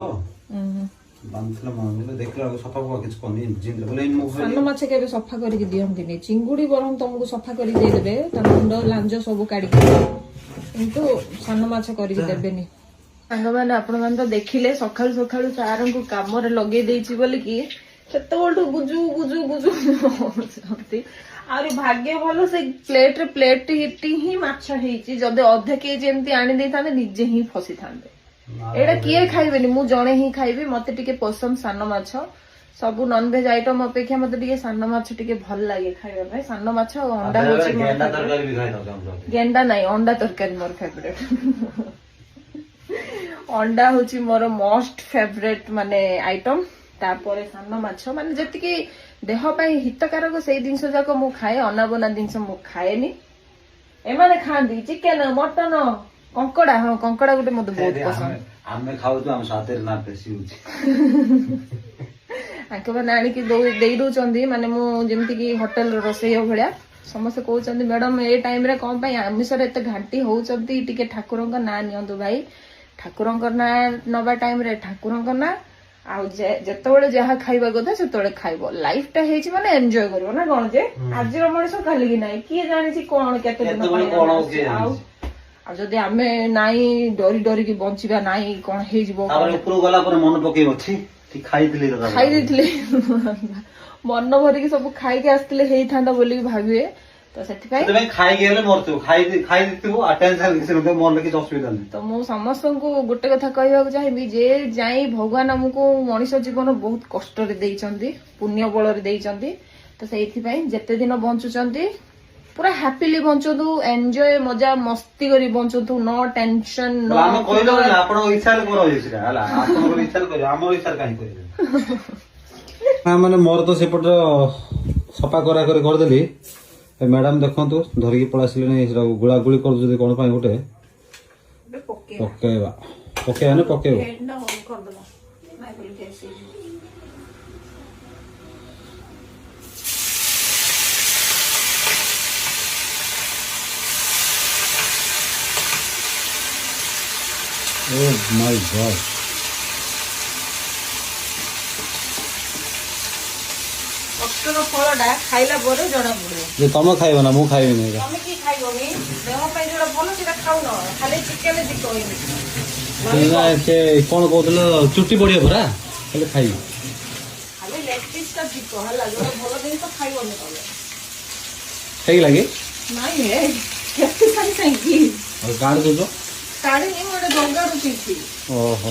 ବାନ୍ଧିଥିଲା ମୁଁ ଦେଖିଲା ବେଳକୁ ସଫା ଫଫା କିଛି କରିନି ଜିନ୍ଦରେ ବୋଲେ ମୁଁ ସାନ ମାଛ କେବେ ସଫା କରିକି ଦିଅନ୍ତିନି। ଚିଙ୍ଗୁଡି ବରଂ ତମକୁ ସଫା କରିକି ଦେଇଦେବେ, ତା ମୁଣ୍ଡ ଲାଞ୍ଜ ସବୁ କାଢିକି, କିନ୍ତୁ ସାନ ମାଛ କରିକି ଦେବେନି। ସାଙ୍ଗମାନେ ଆପଣମାନେ ତ ଦେଖିଲେ ସକାଳୁ ସକାଳୁ ସାରଙ୍କୁ କାମରେ ଲଗେଇ ଦେଇଛି ବୋଲିକି ସେତେବେଳଠୁ ବୁଝୁ ବୁଝୁ ବୁଝୁ ହଉଛନ୍ତି। ଆହୁରି ଭାଗ୍ୟ ଭଲ ସେ ପ୍ଲେଟ ହିଁ ମାଛ ହେଇଛି। ଯଦି ଅଧେ କେଜି ଏମିତି ଆଣି ଦେଇଥାନ୍ତେ ନିଜେ ହିଁ ଫସିଥାନ୍ତେ। ଏଇଟା କିଏ ଖାଇବେନି, ମୁଁ ଜଣେ ହିଁ ଖାଇବି। ମତେ ଟିକେ ପସନ୍ଦ ସାନ ମାଛ। ସବୁ ନନଭେଜ ଆଇଟମ ଅପେକ୍ଷା ମତେ ଟିକେ ସାନ ମାଛ ଟିକେ ଭଲ ଲାଗେ ଖାଇବା ପାଇଁ। ସାନ ମାଛ ଆଉ ଅଣ୍ଡା ହଉଛି ଗେଣ୍ଡା ନାହିଁ, ଅଣ୍ଡା ତରକାରୀ ମୋର ଫେଭରେଟ। ଅଣ୍ଡା ହଉଛି ମୋର ମୋଷ୍ଟ ଫେଭରେଟ ମାନେ ଆଇଟମ। ତାପରେ ସାନ ମାଛ, ମାନେ ଯେତିକି ଦେହ ପାଇଁ ହିତକାରକ ସେଇ ଜିନିଷ ଯାକ ମୁଁ ଖାଏ। ଅନାବନା ଜିନିଷ ମୁଁ ଖାଏନି। ଏମାନେ ଖାଆନ୍ତି ଚିକେନ, ମଟନ, କଙ୍କଡା। ହଁ, କଙ୍କଡା ଗୋଟେ ମତେ ବହୁତ ପସନ୍ଦ। ଆମେ ଖାଉଛୁ, ଆମ ସ୍ୱାଦରେ ନା ବେଶୀ ହଉଛି। ଆଙ୍କ ମାନେ ଆଣିକି ଦେଇ ଦଉଛନ୍ତି, ମାନେ ମୁଁ ଯେମିତି କି ହୋଟେଲ ରୋଷେଇ ଭଳିଆ। ସମସ୍ତେ କହୁଛନ୍ତି ମ୍ୟାଡାମ ଏ ଟାଇମରେ କଣ ପାଇଁ ଆମିଷରେ ଏତେ ଘାଣ୍ଟି ହଉଛନ୍ତି, ଟିକେ ଠାକୁରଙ୍କ ନାଁ ନିଅନ୍ତୁ ଭାଇ। ଠାକୁରଙ୍କ ନାଁ ନବା ଟାଇମରେ ଠାକୁରଙ୍କ ନାଁ, ଆଉ ଯେତେବେଳେ ଯାହା ଖାଇବା କଥା ସେତେବେଳେ ଖାଇବ। ଲାଇଫ ଟା ହେଇଛି ମାନେ ଏନଜୟ କରିବ ନା କଣ ଯେ? ଆଜିର ମଣିଷ କାଲିକି ନାହିଁ, କିଏ ଜାଣିଛି କଣ କେତେ ଦିନ ପାଇଁ ଆଉ ଯଦି ଆମେ ନାଇଁ ଡରିକି ବଞ୍ଚିବା, ନାଇଁ କଣ ହେଇଯିବ, ଉପରକୁ ଗଲା ପରେ ମନେ ପକେଇ ଅଛି ଖାଇ ଦେଇଥିଲେ ମନ ଭରିକି ସବୁ ଖାଇକି ଆସିଥିଲେ ହେଇଥାନ୍ତା ବୋଲି ଭାବିବେ। ତ ସେଥିପାଇଁ ଖାଇକି ହେଲେ ମରୁଥିବ, ଖାଇ ଦେଇଥିବ ମନରେ କିଛି ଅସୁବିଧା ନାହିଁ। ତ ମୁଁ ସମସ୍ତଙ୍କୁ ଗୋଟେ କଥା କହିବାକୁ ଚାହିଁବି, ଯେ ଯାଇ ଭଗବାନ ଆମକୁ ମଣିଷ ଜୀବନ ବହୁତ କଷ୍ଟରେ ଦେଇଛନ୍ତି, ପୁଣ୍ୟ ବଳରେ ଦେଇଛନ୍ତି। ତ ସେଇଥିପାଇଁ ଯେତେ ଦିନ ବଞ୍ଚୁଛନ୍ତି ପୁରା ହାପିଲି ବଞ୍ଚନ୍ତୁ, ଏନଜୟ ମଜା ମସ୍ତି କରି ବଞ୍ଚନ୍ତୁ, ନ ଟେନସନ। ଆପଣଙ୍କ ଇଚ୍ଛାରେ ମାନେ ମୋର ତ ସେପଟ ସଫା କରାକରି କରିଦେଲି। ମ୍ୟାଡାମ ଦେଖନ୍ତୁ ଧରିକି ପଳେଇ ଆସିଲେଣି, ଗୁଳା ଗୁଳି କରୁଛନ୍ତି କଣ ପାଇଁ ଗୋଟେ ପକେଇବା ନା ପକେଇବ। Oh my God. କଷ୍ଟର ଫଳଟା ଖାଇଲା ପରେ ଜଣା ପଡିବ। ଯେ ତମେ ଖାଇବ ନା, ମୁଁ ଖାଇବିନି। ତମେ କି ଖାଇବନି? ଦେହ ପାଇଁ ଯୋଉଟା ଭଲ ସେଟା ଖାଉନ, ଖାଲି ଚିକେନ କହିବି। ସେ କଣ କହୁଥିଲ ଚୁଟି ପଡିବ ପରା, ହେଲେ ଖାଇବି। ଖାଲି ଲେଗ ପିସ୍ ଟା ଚିକ ହେଲା, ଯୋଉଟା ଭଲ ଜିନିଷ ଖାଇବନି ତମେ। ହେଇଗଲା କି? ନାଇଁ କେତେ ସାଙ୍ଗେ କାଢି ଦଉଛ? କାଢିନି, ମୁଁ ଗୋଟେ ଡଙ୍ଗାରୁ ପିଇଛି। ଓହୋ।